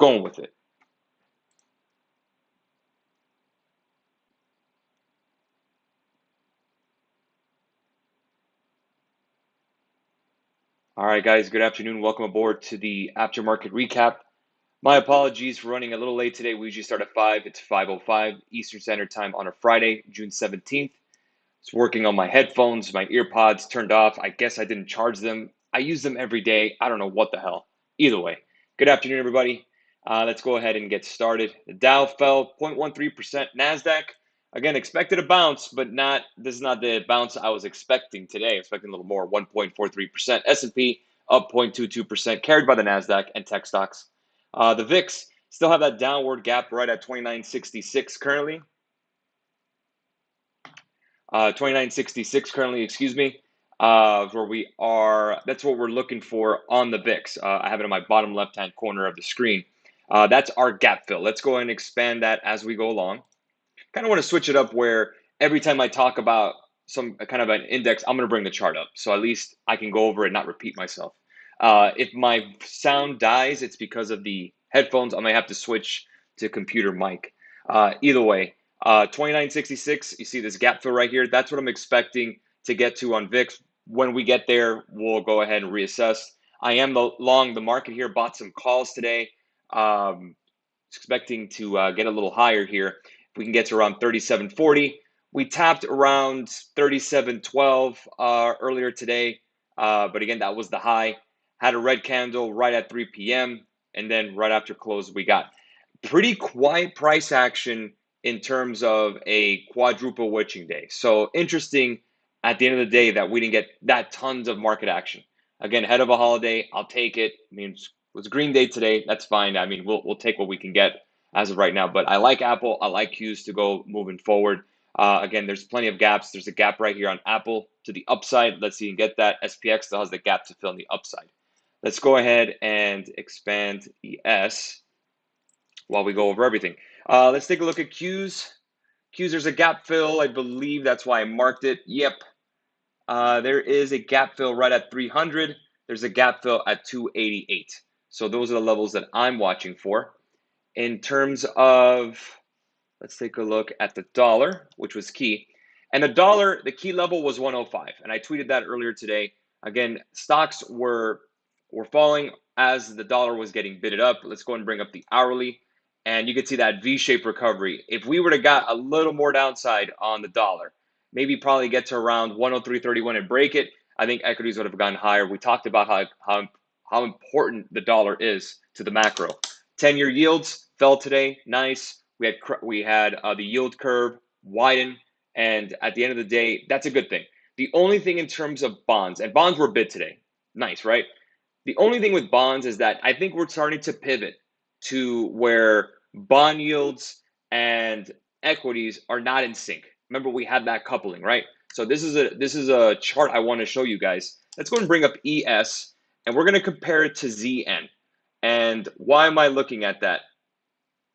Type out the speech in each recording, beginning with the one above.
going with it. All right, guys, good afternoon. Welcome aboard to the aftermarket recap. My apologies for running a little late today. We usually start at 5. It's 5:05 Eastern Standard Time on a Friday, June 17th. It's working on my headphones, my ear pods turned off. I guess I didn't charge them. I use them every day. I don't know what the hell. Either way, good afternoon, everybody. Let's go ahead and get started. The Dow fell 0.13%. NASDAQ, again, expected a bounce, but this is not the bounce I was expecting today. Expecting a little more, 1.43%. S&P up 0.22%, carried by the NASDAQ and tech stocks. The VIX still have that downward gap right at 2966 currently. 2966 currently, excuse me, where we are. That's what we're looking for on the VIX. I have it in my bottom left-hand corner of the screen. That's our gap fill. Let's go ahead and expand that as we go along. Kind of want to switch it up where every time I talk about some kind of an index, I'm going to bring the chart up. So at least I can go over it and not repeat myself. If my sound dies, it's because of the headphones. I may have to switch to computer mic. Either way, 2966, you see this gap fill right here. That's what I'm expecting to get to on VIX. When we get there, we'll go ahead and reassess. I am long the market here, bought some calls today. Expecting to get a little higher here. If we can get to around 37.40. We tapped around 37.12 earlier today, but again, that was the high. Had a red candle right at 3 p.m. and then right after close, we got pretty quiet price action in terms of a quadruple witching day. So interesting at the end of the day that we didn't get that tons of market action. Again, ahead of a holiday, I'll take it. I mean, it was Green Day today. That's fine. I mean, we'll take what we can get as of right now. But I like Apple. I like Qs to go moving forward. Again, there's plenty of gaps. There's a gap right here on Apple to the upside. Let's see and get that. SPX still has the gap to fill on the upside. Let's go ahead and expand ES while we go over everything. Let's take a look at Qs. Qs, there's a gap fill. I believe that's why I marked it. Yep. There is a gap fill right at 300. There's a gap fill at 288. So those are the levels that I'm watching for. In terms of, let's take a look at the dollar, which was key. And the dollar, the key level was 105. And I tweeted that earlier today. Again, stocks were falling as the dollar was getting bidded up. Let's go and bring up the hourly. And you can see that V-shaped recovery. If we were to got a little more downside on the dollar, maybe probably get to around 103.31 and break it, I think equities would have gone higher. We talked about how important the dollar is to the macro. 10-year yields fell today. Nice. We had the yield curve widen, and at the end of the day, that's a good thing. The only thing in terms of bonds, and bonds were bid today. Nice, right? The only thing with bonds is that I think we're starting to pivot to where bond yields and equities are not in sync. Remember, we had that coupling, right? So this is a chart I want to show you guys. Let's go and bring up ES, and we're going to compare it to ZN. And why am I looking at that?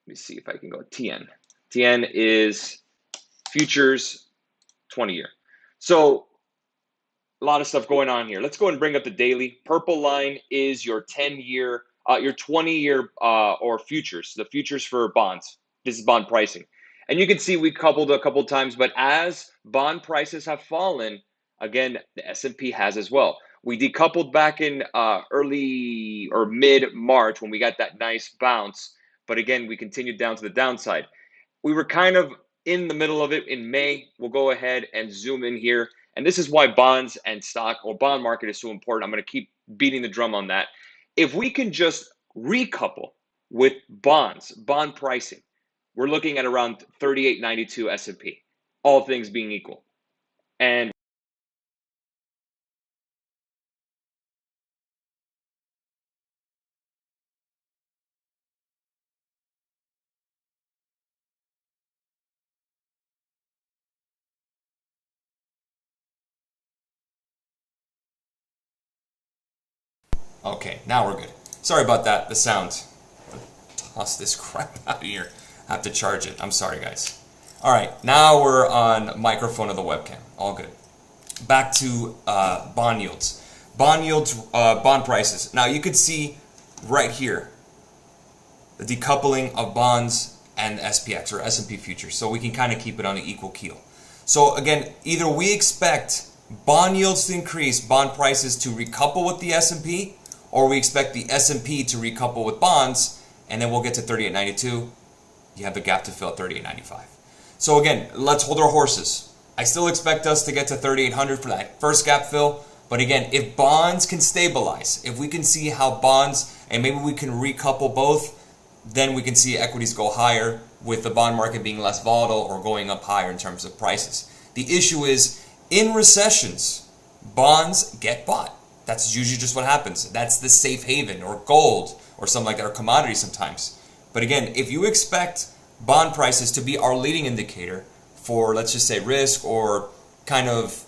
Let me see if I can go TN. TN is futures 20-year. So a lot of stuff going on here. Let's go and bring up the daily. Purple line is your 10-year, your 20-year or futures, the futures for bonds. This is bond pricing. And you can see we coupled a couple of times, but as bond prices have fallen, again, the S&P has as well. We decoupled back in early or mid-March when we got that nice bounce. But again, we continued down to the downside. We were kind of in the middle of it in May. We'll go ahead and zoom in here. And this is why bonds and stock or bond market is so important. I'm going to keep beating the drum on that. If we can just recouple with bonds, bond pricing, we're looking at around 38.92 S&P, all things being equal. And okay, now we're good. Sorry about that, the sound. Toss this crap out of here. I have to charge it. I'm sorry, guys. All right, now we're on microphone of the webcam. All good. Back to bond yields. Bond yields, bond prices. Now you could see right here. the decoupling of bonds and SPX or S&P futures, so we can kind of keep it on an equal keel. So again, either we expect bond yields to increase, bond prices to recouple with the S&P, or we expect the S&P to recouple with bonds, and then we'll get to 38.92. You have the gap to fill at 38.95. So again, let's hold our horses. I still expect us to get to 3800 for that first gap fill. But again, if bonds can stabilize, if we can see how bonds, and maybe we can recouple both, then we can see equities go higher with the bond market being less volatile or going up higher in terms of prices. The issue is, in recessions, bonds get bought. That's usually just what happens. That's the safe haven, or gold, or something like that, or commodities sometimes. But again, if you expect bond prices to be our leading indicator for, let's just say, risk or kind of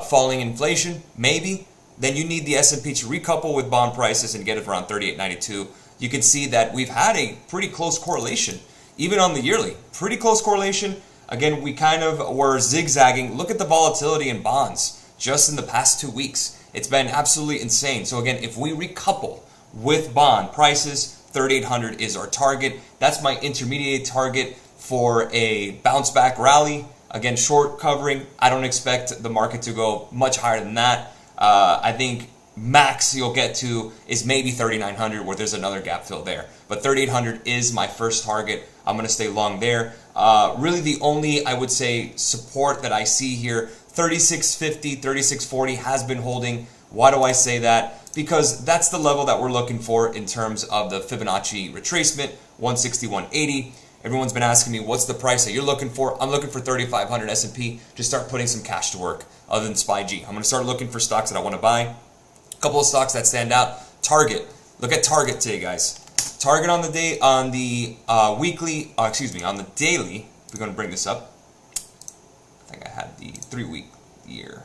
falling inflation, maybe, then you need the S&P to recouple with bond prices and get it around 38.92. You can see that we've had a pretty close correlation, even on the yearly. Pretty close correlation. Again, we kind of were zigzagging. Look at the volatility in bonds just in the past 2 weeks. It's been absolutely insane. So again, if we recouple with bond prices, 3800 is our target. That's my intermediate target for a bounce back rally. Again, short covering, I don't expect the market to go much higher than that. I think max you'll get to is maybe 3900, where there's another gap fill there. But 3800 is my first target. I'm going to stay long there. Really the only, I would say, support that I see here, 3650, 3640 has been holding. Why do I say that? Because that's the level that we're looking for in terms of the Fibonacci retracement, 161.80. Everyone's been asking me, what's the price that you're looking for? I'm looking for 3,500 S&P. Just start putting some cash to work other than SPY-G. I'm going to start looking for stocks that I want to buy. A couple of stocks that stand out. Target. Look at Target today, guys. Target on the day, on the on the daily. We're going to bring this up. I think I had the 3-week year.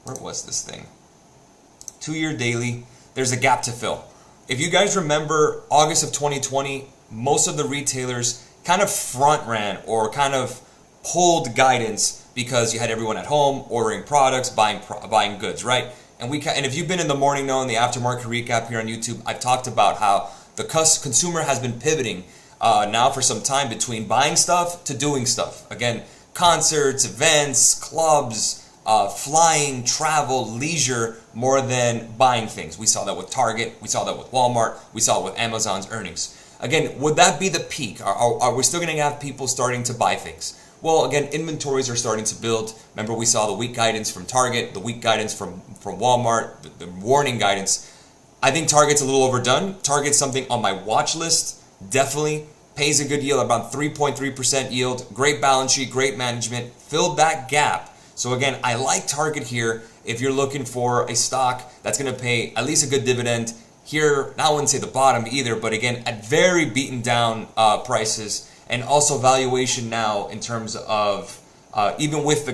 Where was this thing? 2-year daily. There's a gap to fill. If you guys remember August of 2020, most of the retailers kind of front ran or kind of pulled guidance because you had everyone at home ordering products, buying goods, right? And if you've been in the morning know, in the aftermarket recap here on YouTube, I've talked about how the consumer has been pivoting now for some time between buying stuff to doing stuff. Again, concerts, events, clubs, flying, travel, leisure, more than buying things. We saw that with Target. We saw that with Walmart. We saw it with Amazon's earnings. Again, would that be the peak? Are we still going to have people starting to buy things? Well, again, inventories are starting to build. Remember, we saw the weak guidance from Target, the weak guidance from Walmart, the warning guidance. I think Target's a little overdone. Target's something on my watch list. Definitely pays a good yield, about 3.3% yield. Great balance sheet, great management. Filled that gap. So again, I like Target here if you're looking for a stock that's going to pay at least a good dividend. Here, I wouldn't say the bottom either, but again, at very beaten down prices, and also valuation now in terms of even with the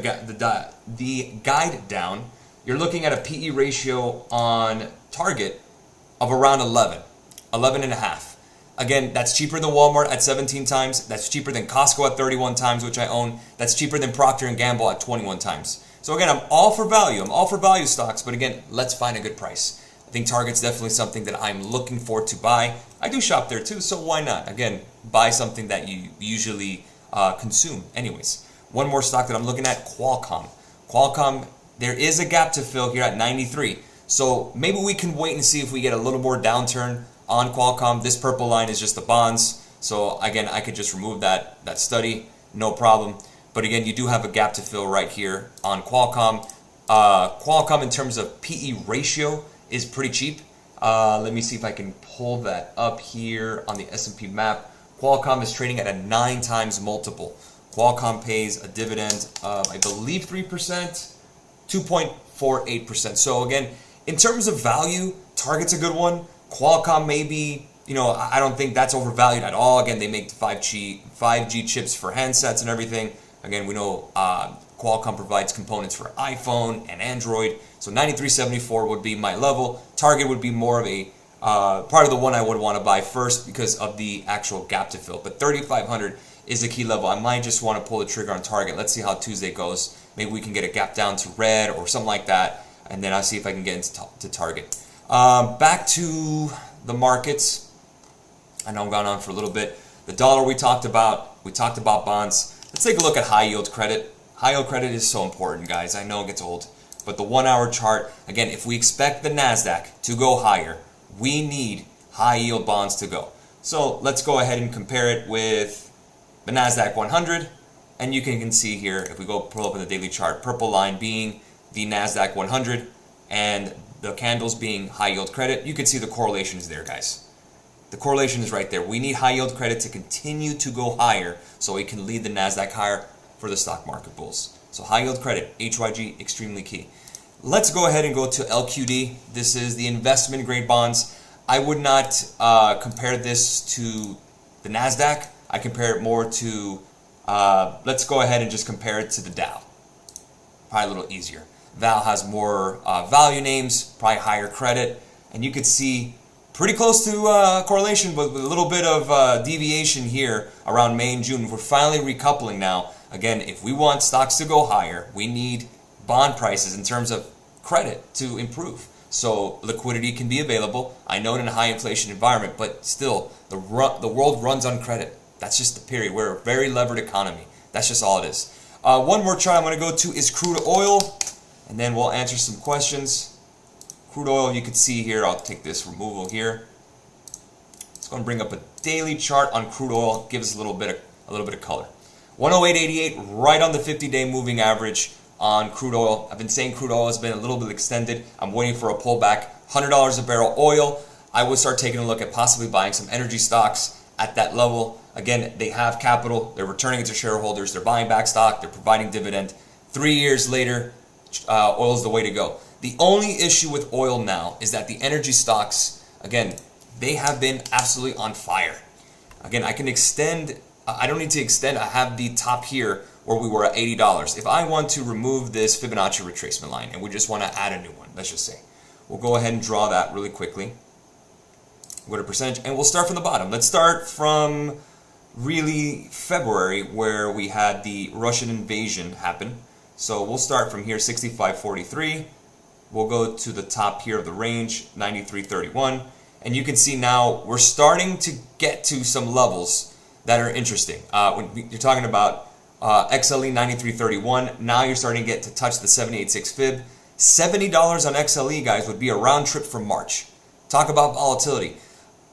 guide down, you're looking at a PE ratio on Target of around 11 and a half. Again, that's cheaper than Walmart at 17 times. That's cheaper than Costco at 31 times, which I own. That's cheaper than Procter & Gamble at 21 times. So again, I'm all for value. I'm all for value stocks, but again, let's find a good price. I think Target's definitely something that I'm looking for to buy. I do shop there too, so why not? Again, buy something that you usually consume. Anyways, one more stock that I'm looking at, Qualcomm. Qualcomm, there is a gap to fill here at 93. So maybe we can wait and see if we get a little more downturn on Qualcomm. This purple line is just the bonds. So again, I could just remove that study, no problem. But again, you do have a gap to fill right here on Qualcomm. Qualcomm in terms of PE ratio is pretty cheap. Let me see if I can pull that up here on the S&P map. Qualcomm is trading at a 9 times multiple. Qualcomm pays a dividend of, I believe, 3%, 2.48%. So again, in terms of value, Target's a good one. Qualcomm maybe, I don't think that's overvalued at all. Again, they make 5G chips for handsets and everything. Again, we know Qualcomm provides components for iPhone and Android. So 93.74 would be my level. Target would be more of a part of the one I would want to buy first because of the actual gap to fill. But 3,500 is a key level. I might just want to pull the trigger on Target. Let's see how Tuesday goes. Maybe we can get a gap down to red or something like that. And then I'll see if I can get into Target. Back to the markets. I know I'm going on for a little bit. The dollar we talked about bonds. Let's take a look at high yield credit. High yield credit is so important, guys. I know it gets old, but the 1 hour chart, again, if we expect the NASDAQ to go higher, we need high yield bonds to go. So let's go ahead and compare it with the NASDAQ 100. And you can see here, if we go pull up in the daily chart, purple line being the NASDAQ 100 and the candles being high yield credit, you can see the correlation is there, guys. The correlation is right there. We need high yield credit to continue to go higher so it can lead the NASDAQ higher for the stock market bulls. So high yield credit, HYG, extremely key. Let's go ahead and go to LQD. This is the investment grade bonds. I would not compare this to the NASDAQ. I compare it more to, let's go ahead and just compare it to the Dow. Probably a little easier. Dow has more value names, probably higher credit, and you could see pretty close to correlation, but with a little bit of deviation here around May and June. We're finally recoupling now. Again, if we want stocks to go higher, we need bond prices in terms of credit to improve. So liquidity can be available. I know in a high inflation environment, but still, the world runs on credit. That's just the period. We're a very levered economy. That's just all it is. One more chart I'm going to go to is crude oil, and then we'll answer some questions. Crude oil, you can see here, I'll take this removal here. It's going to bring up a daily chart on crude oil, give us a little bit of color. 108.88, right on the 50-day moving average on crude oil. I've been saying crude oil has been a little bit extended. I'm waiting for a pullback. $100 a barrel oil. I would start taking a look at possibly buying some energy stocks at that level. Again, they have capital. They're returning it to shareholders. They're buying back stock. They're providing dividend. 3 years later, oil is the way to go. The only issue with oil now is that the energy stocks, again, they have been absolutely on fire. Again, I can extend. I don't need to extend. I have the top here where we were at $80. If I want to remove this Fibonacci retracement line and we just want to add a new one, let's just say, we'll go ahead and draw that really quickly. Go to percentage, and we'll start from the bottom. Let's start from really February, where we had the Russian invasion happen. So we'll start from here, 65.43. We'll go to the top here of the range, 93.31. And you can see now we're starting to get to some levels that are interesting. When you're talking about XLE 93.31, now you're starting to get to touch the 78.6 fib. $70 on XLE, guys, would be a round trip from March. Talk about volatility.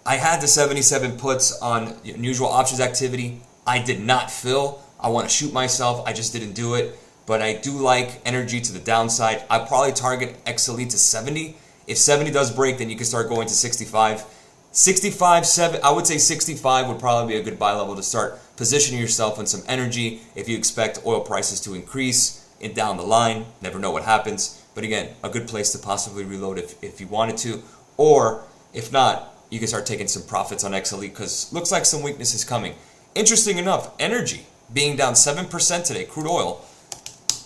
I had the 77 puts on unusual options activity. I did not fill. I want to shoot myself. I just didn't do it. But I do like energy to the downside. I'll probably target XLE to 70. If 70 does break, then you can start going to 65. 65, 7, I would say 65 would probably be a good buy level to start positioning yourself in some energy if you expect oil prices to increase and down the line. Never know what happens. But again, a good place to possibly reload if you wanted to. Or if not, you can start taking some profits on XLE because looks like some weakness is coming. Interesting enough, energy being down 7% today, crude oil.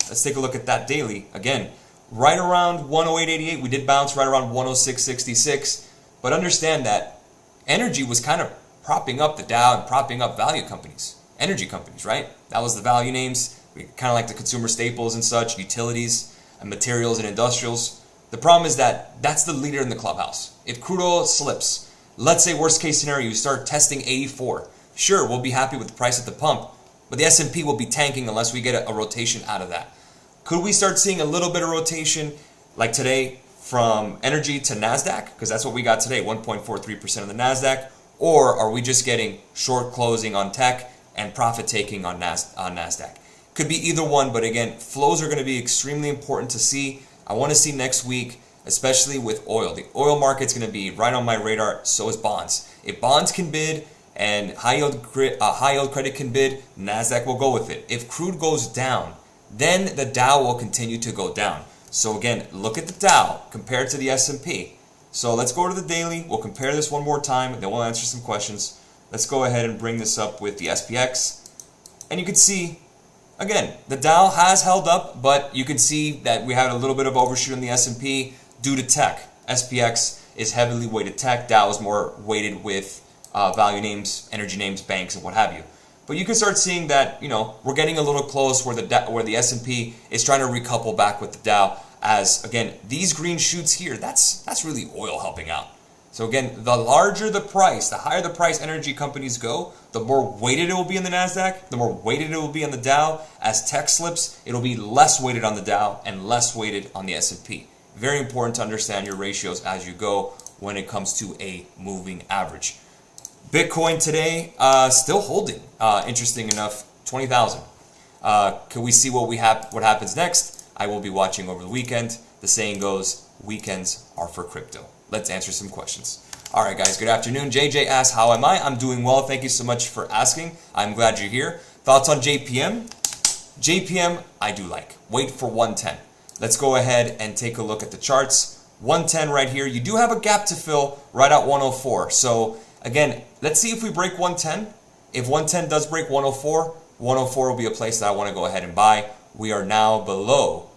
Let's take a look at that daily. Again, right around 108.88. We did bounce right around 106.66. But understand that energy was kind of propping up the Dow and propping up value companies, energy companies, right? That was the value names, kind of like the consumer staples and such, utilities and materials and industrials. The problem is that that's the leader in the clubhouse. If crude oil slips, let's say worst case scenario, you start testing 84. Sure, we'll be happy with the price at the pump, but the S&P will be tanking unless we get a rotation out of that. Could we start seeing a little bit of rotation like today from energy to NASDAQ? Because that's what we got today, 1.43% of the NASDAQ. Or are we just getting short closing on tech and profit taking on NASDAQ? Could be either one, but again, flows are going to be extremely important to see. I want to see next week, especially with oil. The oil market's going to be right on my radar, so is bonds. If bonds can bid and high yield credit can bid, NASDAQ will go with it. If crude goes down, then the Dow will continue to go down. So again, look at the Dow compared to the S&P. So let's go to the daily. We'll compare this one more time, and then we'll answer some questions. Let's go ahead and bring this up with the SPX. And you can see, again, the Dow has held up, but you can see that we had a little bit of overshoot in the S&P due to tech. SPX is heavily weighted tech. Dow is more weighted with value names, energy names, banks, and what have you. But you can start seeing that, we're getting a little close where the S&P is trying to recouple back with the Dow. As again, these green shoots here, that's really oil helping out. So again, the larger the price, the higher the price energy companies go, the more weighted it will be in the NASDAQ, the more weighted it will be on the Dow. As tech slips, it'll be less weighted on the Dow and less weighted on the S&P. Very important to understand your ratios as you go when it comes to a moving average. Bitcoin today, still holding. Interesting enough, 20,000. Can we see what happens next? I will be watching over the weekend. The saying goes, weekends are for crypto. Let's answer some questions. All right, guys, good afternoon. JJ asks, how am I? I'm doing well. Thank you so much for asking. I'm glad you're here. Thoughts on JPM? JPM, I do like. Wait for 110. Let's go ahead and take a look at the charts. 110 right here. You do have a gap to fill right at 104. So again, let's see if we break 110. If 110 does break 104, 104 will be a place that I want to go ahead and buy. We are now below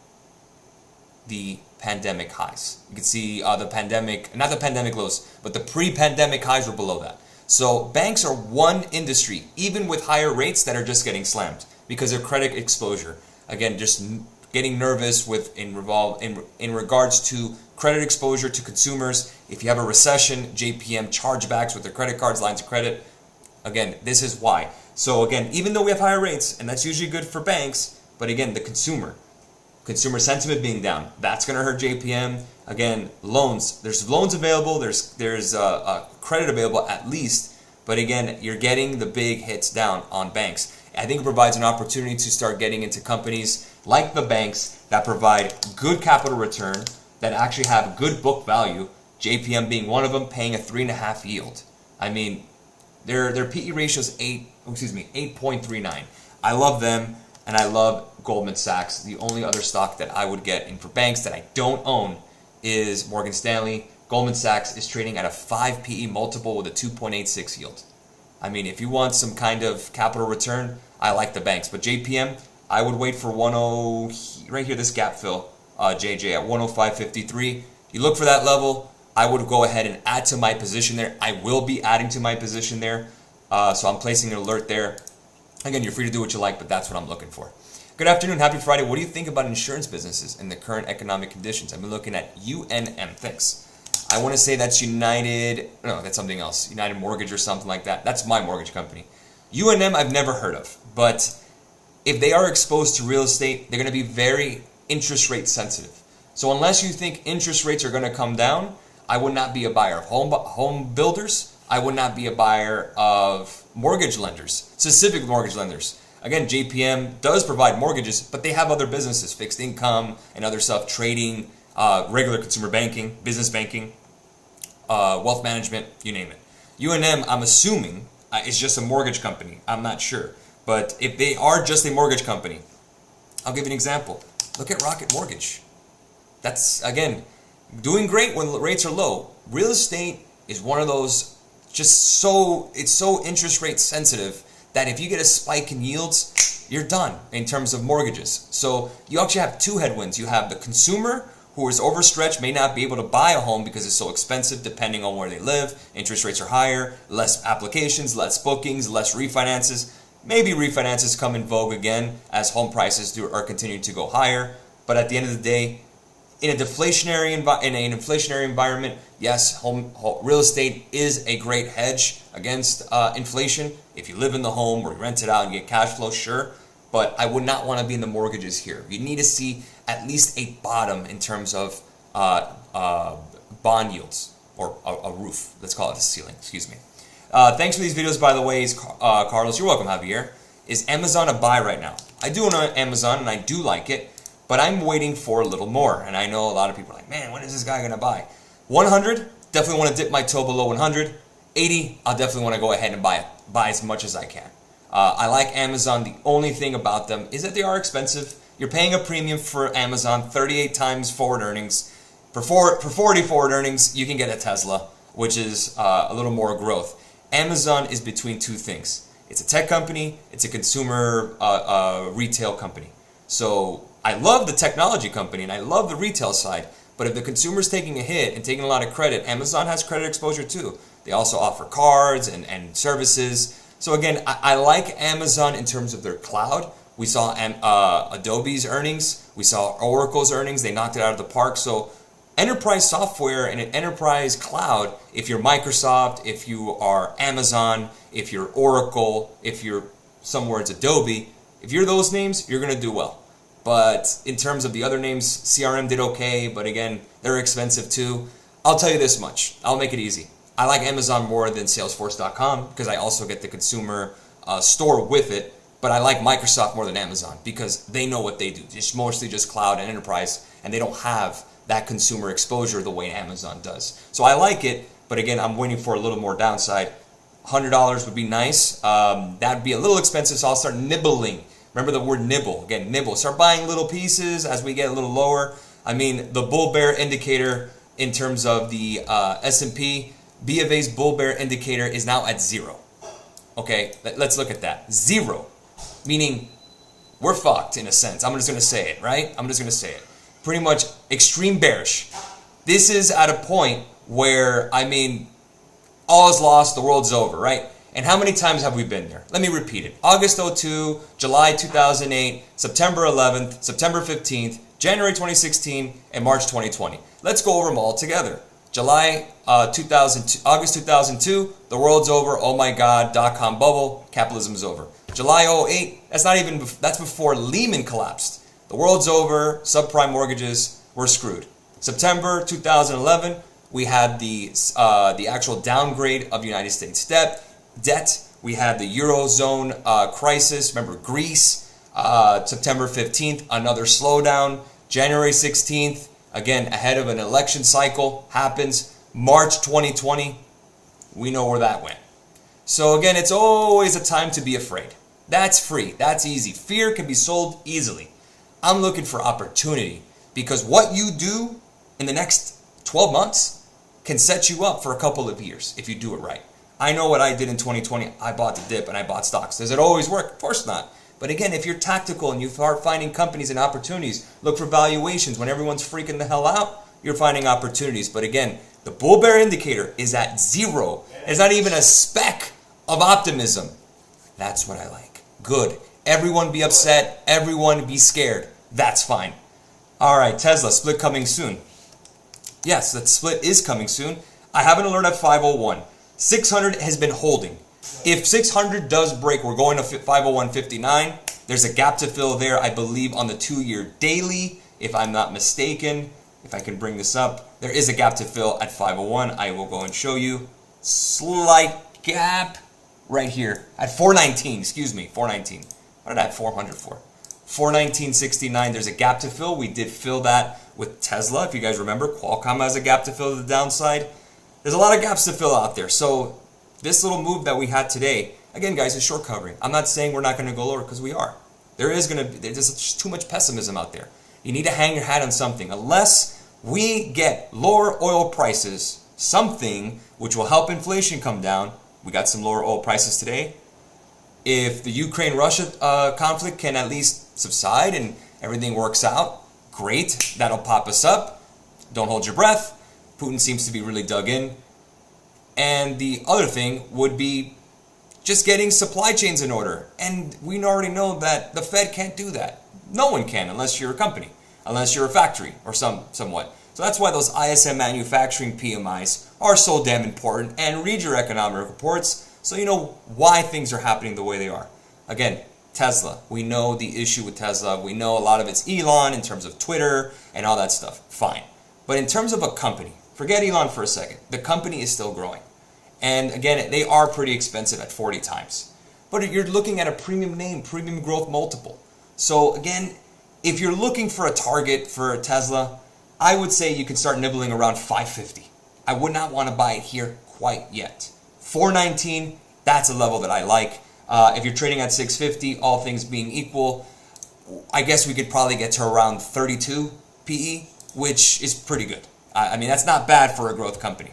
the pandemic highs. You can see not the pandemic lows, but the pre-pandemic highs were below that. So banks are one industry, even with higher rates, that are just getting slammed because of credit exposure. Again, just getting nervous in regards to credit exposure to consumers. If you have a recession, JPM chargebacks with their credit cards, lines of credit. Again, this is why. So again, even though we have higher rates, and that's usually good for banks, but again, the consumer sentiment being down, that's going to hurt JPM. Again, loans. There's loans available. There's credit available at least. But again, you're getting the big hits down on banks. I think it provides an opportunity to start getting into companies like the banks that provide good capital return, that actually have good book value. JPM being one of them, paying a 3.5 yield. I mean, their PE ratio is 8.39. I love them. And I love Goldman Sachs. The only other stock that I would get in for banks that I don't own is Morgan Stanley. Goldman Sachs is trading at a 5 PE multiple with a 2.86 yield. I mean, if you want some kind of capital return, I like the banks. But JPM, I would wait for 10, right here, this gap fill, JJ, at 105.53. You look for that level, I would go ahead and add to my position there. I will be adding to my position there. So I'm placing an alert there. Again, you're free to do what you like, but that's what I'm looking for. Good afternoon. Happy Friday. What do you think about insurance businesses in the current economic conditions? I've been looking at UNM. Thanks. I want to say that's United. No, that's something else. United Mortgage or something like that. That's my mortgage company. UNM I've never heard of, but if they are exposed to real estate, they're going to be very interest rate sensitive. So unless you think interest rates are going to come down, I would not be a buyer of home builders. I would not be a buyer of mortgage lenders, specific mortgage lenders. Again, JPM does provide mortgages, but they have other businesses, fixed income and other stuff, trading, regular consumer banking, business banking, wealth management, you name it. UNM, I'm assuming, is just a mortgage company. I'm not sure. But if they are just a mortgage company, I'll give you an example. Look at Rocket Mortgage. That's, again, doing great when rates are low. Real estate is one of those it's so interest rate sensitive that if you get a spike in yields, you're done in terms of mortgages. So you actually have two headwinds. You have the consumer who is overstretched, may not be able to buy a home because it's so expensive depending on where they live. Interest rates are higher, less applications, less bookings, less refinances. Maybe refinances come in vogue again as home prices are continuing to go higher. But at the end of the day, in an inflationary environment, yes, real estate is a great hedge against inflation. If you live in the home or you rent it out and get cash flow, sure. But I would not want to be in the mortgages here. You need to see at least a bottom in terms of bond yields, or a roof. Let's call it a ceiling. Excuse me. Thanks for these videos, by the way, Carlos. You're welcome, Javier. Is Amazon a buy right now? I do own Amazon, and I do like it. But I'm waiting for a little more. And I know a lot of people are like, man, when is this guy going to buy? 100, definitely want to dip my toe below 100. 80, I'll definitely want to go ahead and buy as much as I can. I like Amazon. The only thing about them is that they are expensive. You're paying a premium for Amazon, 38 times forward earnings. For 40 forward earnings, you can get a Tesla, which is a little more growth. Amazon is between two things. It's a tech company. It's a consumer retail company. So I love the technology company and I love the retail side, but if the consumer's taking a hit and taking a lot of credit, Amazon has credit exposure too. They also offer cards and services. So again, I like Amazon in terms of their cloud. We saw Adobe's earnings. We saw Oracle's earnings. They knocked it out of the park. So enterprise software and an enterprise cloud, if you're Microsoft, if you are Amazon, if you're Oracle, if you're some words Adobe, if you're those names, you're going to do well. But in terms of the other names, CRM did okay, but again, they're expensive too. I'll tell you this much. I'll make it easy. I like Amazon more than Salesforce.com because I also get the consumer store with it, but I like Microsoft more than Amazon because they know what they do. It's mostly just cloud and enterprise, and they don't have that consumer exposure the way Amazon does. So I like it, but again, I'm waiting for a little more downside. $100 would be nice. That'd be a little expensive, so I'll start nibbling. Remember the word nibble. Again, nibble. Start buying little pieces as we get a little lower. I mean, the bull bear indicator in terms of the S&P, B of A's bull bear indicator is now at 0. Okay, let's look at that. 0, meaning we're fucked in a sense. I'm just going to say it, right? I'm just going to say it. Pretty much extreme bearish. This is at a point where, I mean, all is lost, the world's over, right? And how many times have we been there? Let me repeat it. August 02, July 2008, September 11th, September 15th, January 2016, and March 2020. Let's go over them all together. July 2002, August 2002, the world's over, oh my God, dot-com bubble, capitalism's over. July 08, that's before Lehman collapsed. The world's over, subprime mortgages, we're screwed. September 2011, we had the actual downgrade of United States debt. We had the Eurozone crisis. Remember Greece. September 15th, another slowdown. January 16th, again ahead of an election cycle happens. March 2020, we know where that went. So again, it's always a time to be afraid. That's free. That's easy. Fear can be sold easily. I'm looking for opportunity because what you do in the next 12 months can set you up for a couple of years if you do it right. I know what I did in 2020. I bought the dip and I bought stocks. Does it always work? Of course not. But again, if you're tactical and you start finding companies and opportunities, look for valuations. When everyone's freaking the hell out, you're finding opportunities. But again, the bull bear indicator is at 0. There's not even a speck of optimism. That's what I like. Good. Everyone be upset. Everyone be scared. That's fine. All right, Tesla split coming soon. Yes, that split is coming soon. I have an alert at 501. 600 has been holding. If 600 does break, we're going to 501.59. There's a gap to fill there, I believe, on the 2-year daily, if I'm not mistaken. If I can bring this up, there is a gap to fill at 501. I will go and show you. Slight gap right here at 419. Excuse me, 419. What did I have 400 for? 419.69. There's a gap to fill. We did fill that with Tesla. If you guys remember, Qualcomm has a gap to fill to the downside. There's a lot of gaps to fill out there. So this little move that we had today, again, guys, is short covering. I'm not saying we're not going to go lower because we are. There's just too much pessimism out there. You need to hang your hat on something. Unless we get lower oil prices, something which will help inflation come down. We got some lower oil prices today. If the Ukraine-Russia conflict can at least subside and everything works out, great. That'll pop us up. Don't hold your breath. Putin seems to be really dug in. And the other thing would be just getting supply chains in order. And we already know that the Fed can't do that. No one can unless you're a company, unless you're a factory or somewhat. So that's why those ISM manufacturing PMIs are so damn important. And read your economic reports so you know why things are happening the way they are. Again, Tesla. We know the issue with Tesla. We know a lot of it's Elon in terms of Twitter and all that stuff. Fine. But in terms of a company, forget Elon for a second. The company is still growing. And again, they are pretty expensive at 40 times. But you're looking at a premium name, premium growth multiple. So again, if you're looking for a target for Tesla, I would say you can start nibbling around 550. I would not want to buy it here quite yet. 419, that's a level that I like. If you're trading at 650, all things being equal, I guess we could probably get to around 32 PE, which is pretty good. I mean, that's not bad for a growth company.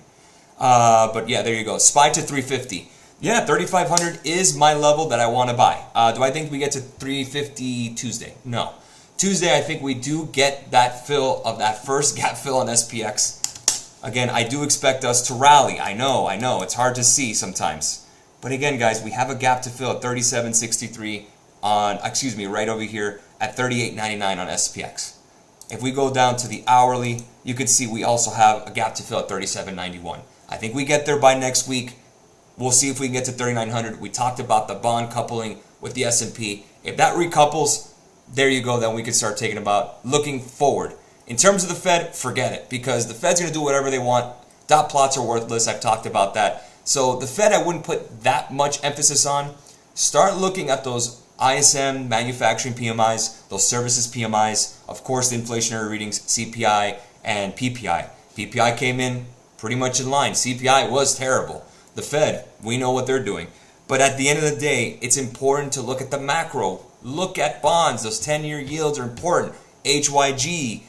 But yeah, there you go. SPY to 350. Yeah, 3,500 is my level that I want to buy. Do I think we get to 350 Tuesday? No. Tuesday, I think we do get that fill of that first gap fill on SPX. Again, I do expect us to rally. I know. It's hard to see sometimes. But again, guys, we have a gap to fill at 37.63 on, right over here at 38.99 on SPX. If we go down to the hourly, you can see we also have a gap to fill at 37.91. I think we get there by next week. We'll see if we can get to 3,900. We talked about the bond coupling with the S&P. If that recouples, there you go. Then we can start taking about looking forward. In terms of the Fed, forget it, because the Fed's going to do whatever they want. Dot plots are worthless. I've talked about that. So the Fed, I wouldn't put that much emphasis on. Start looking at those ISM manufacturing PMIs, those services PMIs, of course the inflationary readings, CPI and PPI. PPI came in pretty much in line. CPI was terrible. The Fed, we know what they're doing. But at the end of the day, it's important to look at the macro. Look at bonds. Those 10-year yields are important. HYG,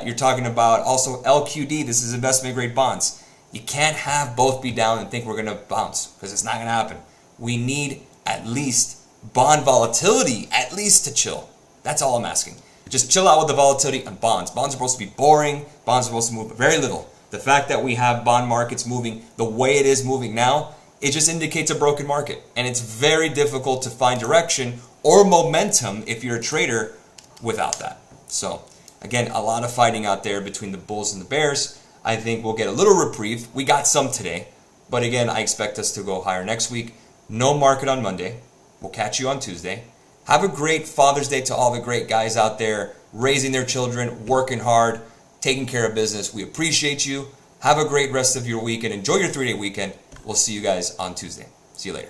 you're talking about also LQD. This is investment grade bonds. You can't have both be down and think we're going to bounce, because it's not going to happen. We need at least bond volatility, at least to chill. That's all I'm asking. Just chill out with the volatility on bonds. Bonds are supposed to be boring. Bonds are supposed to move very little. The fact that we have bond markets moving the way it is moving now, it just indicates a broken market. And it's very difficult to find direction or momentum if you're a trader without that. So again, a lot of fighting out there between the bulls and the bears. I think we'll get a little reprieve. We got some today. But again, I expect us to go higher next week. No market on Monday. We'll catch you on Tuesday. Have a great Father's Day to all the great guys out there raising their children, working hard, taking care of business. We appreciate you. Have a great rest of your week and enjoy your 3-day weekend. We'll see you guys on Tuesday. See you later.